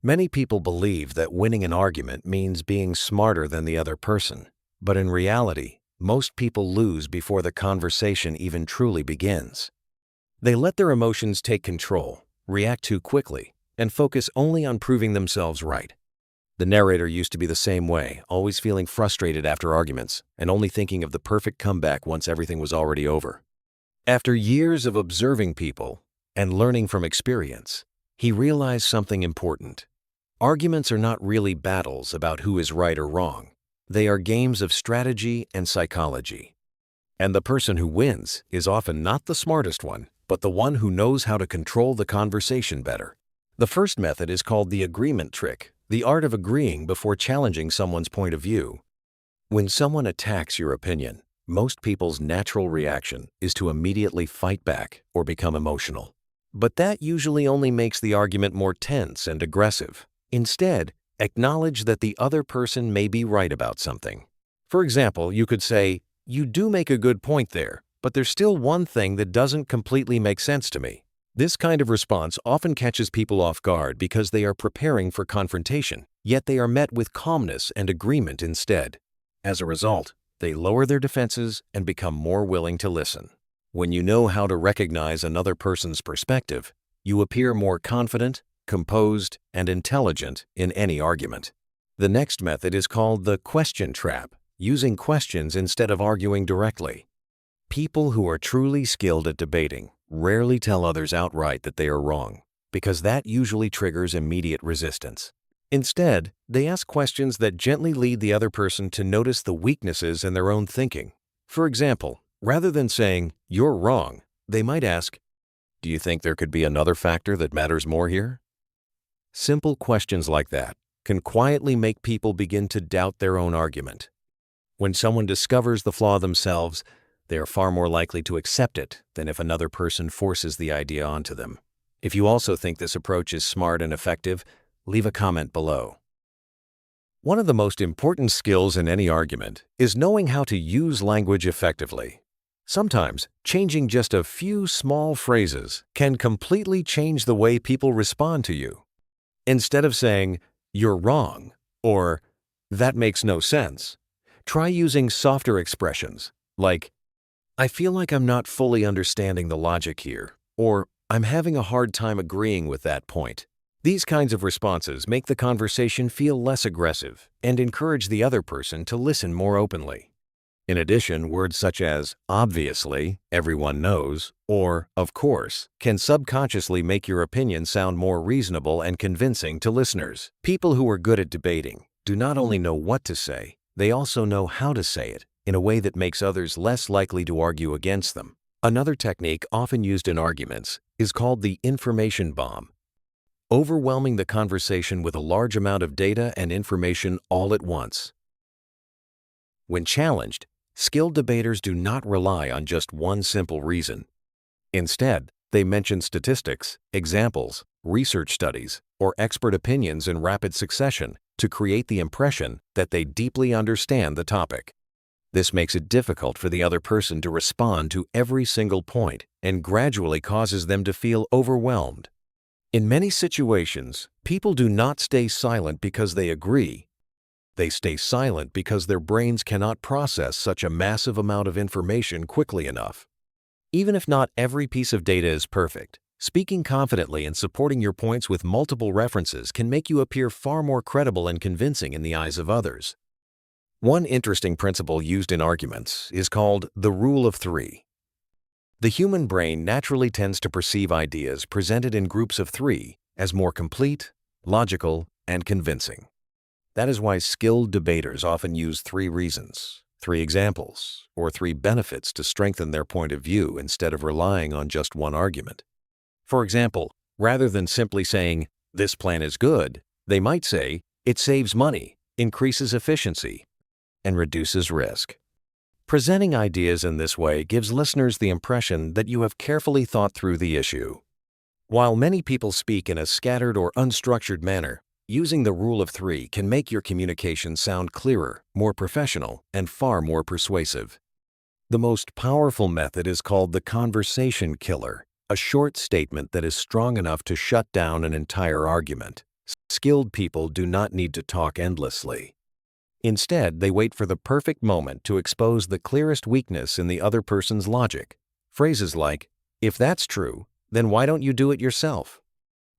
Many people believe that winning an argument means being smarter than the other person, but in reality, most people lose before the conversation even truly begins. They let their emotions take control, react too quickly, and focus only on proving themselves right. The narrator used to be the same way, always feeling frustrated after arguments and only thinking of the perfect comeback once everything was already over. After years of observing people and learning from experience, he realized something important. Arguments are not really battles about who is right or wrong. They are games of strategy and psychology. And the person who wins is often not the smartest one, but the one who knows how to control the conversation better. The first method is called the agreement trick, the art of agreeing before challenging someone's point of view. When someone attacks your opinion, most people's natural reaction is to immediately fight back or become emotional. But that usually only makes the argument more tense and aggressive. Instead, acknowledge that the other person may be right about something. For example, you could say, "You do make a good point there, but there's still one thing that doesn't completely make sense to me." This kind of response often catches people off guard because they are preparing for confrontation, yet they are met with calmness and agreement instead. As a result, they lower their defenses and become more willing to listen. When you know how to recognize another person's perspective, you appear more confident, composed, and intelligent in any argument. The next method is called the question trap, using questions instead of arguing directly. People who are truly skilled at debating rarely tell others outright that they are wrong, because that usually triggers immediate resistance. Instead, they ask questions that gently lead the other person to notice the weaknesses in their own thinking. For example, rather than saying, "You're wrong," they might ask, "Do you think there could be another factor that matters more here?" Simple questions like that can quietly make people begin to doubt their own argument. When someone discovers the flaw themselves, they are far more likely to accept it than if another person forces the idea onto them. If you also think this approach is smart and effective, leave a comment below. One of the most important skills in any argument is knowing how to use language effectively. Sometimes, changing just a few small phrases can completely change the way people respond to you. Instead of saying, "You're wrong," or "That makes no sense," try using softer expressions like, "I feel like I'm not fully understanding the logic here," or "I'm having a hard time agreeing with that point." These kinds of responses make the conversation feel less aggressive and encourage the other person to listen more openly. In addition, words such as "obviously," "everyone knows," or "of course" can subconsciously make your opinion sound more reasonable and convincing to listeners. People who are good at debating do not only know what to say, they also know how to say it in a way that makes others less likely to argue against them. Another technique often used in arguments is called the information bomb. Overwhelming the conversation with a large amount of data and information all at once. When challenged, skilled debaters do not rely on just one simple reason. Instead, they mention statistics, examples, research studies, or expert opinions in rapid succession to create the impression that they deeply understand the topic. This makes it difficult for the other person to respond to every single point and gradually causes them to feel overwhelmed. In many situations, people do not stay silent because they agree. They stay silent because their brains cannot process such a massive amount of information quickly enough. Even if not every piece of data is perfect, speaking confidently and supporting your points with multiple references can make you appear far more credible and convincing in the eyes of others. One interesting principle used in arguments is called the rule of three. The human brain naturally tends to perceive ideas presented in groups of three as more complete, logical, and convincing. That is why skilled debaters often use 3 reasons, 3 examples, or 3 benefits to strengthen their point of view instead of relying on just one argument. For example, rather than simply saying, "This plan is good," they might say, "It saves money, increases efficiency, and reduces risk." Presenting ideas in this way gives listeners the impression that you have carefully thought through the issue. While many people speak in a scattered or unstructured manner, using the rule of 3 can make your communication sound clearer, more professional, and far more persuasive. The most powerful method is called the conversation killer, a short statement that is strong enough to shut down an entire argument. Skilled people do not need to talk endlessly. Instead, they wait for the perfect moment to expose the clearest weakness in the other person's logic. Phrases like, "If that's true, then why don't you do it yourself?"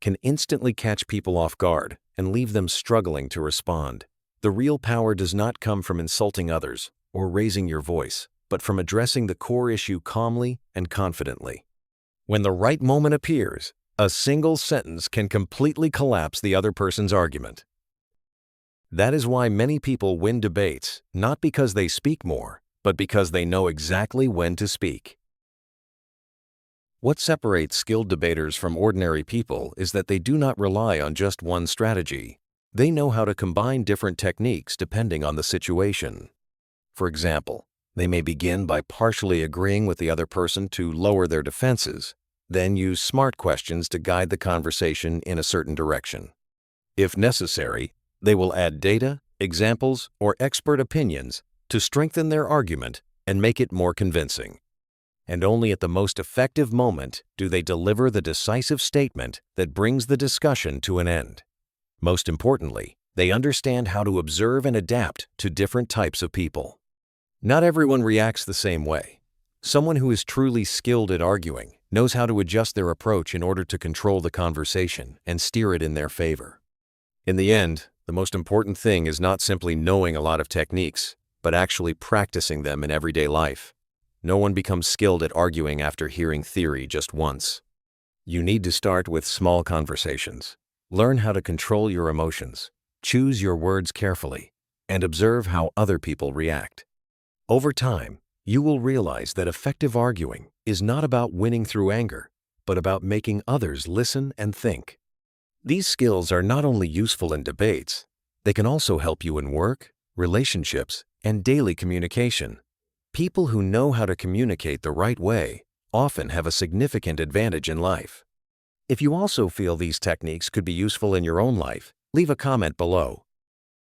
can instantly catch people off guard and leave them struggling to respond. The real power does not come from insulting others or raising your voice, but from addressing the core issue calmly and confidently. When the right moment appears, a single sentence can completely collapse the other person's argument. That is why many people win debates, not because they speak more, but because they know exactly when to speak. What separates skilled debaters from ordinary people is that they do not rely on just one strategy. They know how to combine different techniques depending on the situation. For example, they may begin by partially agreeing with the other person to lower their defenses, then use smart questions to guide the conversation in a certain direction. If necessary, they will add data, examples, or expert opinions to strengthen their argument and make it more convincing. And only at the most effective moment do they deliver the decisive statement that brings the discussion to an end. Most importantly, they understand how to observe and adapt to different types of people. Not everyone reacts the same way. Someone who is truly skilled at arguing knows how to adjust their approach in order to control the conversation and steer it in their favor. In the end, the most important thing is not simply knowing a lot of techniques, but actually practicing them in everyday life. No one becomes skilled at arguing after hearing theory just once. You need to start with small conversations. Learn how to control your emotions, choose your words carefully, and observe how other people react. Over time, you will realize that effective arguing is not about winning through anger, but about making others listen and think. These skills are not only useful in debates, they can also help you in work, relationships, and daily communication. People who know how to communicate the right way often have a significant advantage in life. If you also feel these techniques could be useful in your own life, leave a comment below.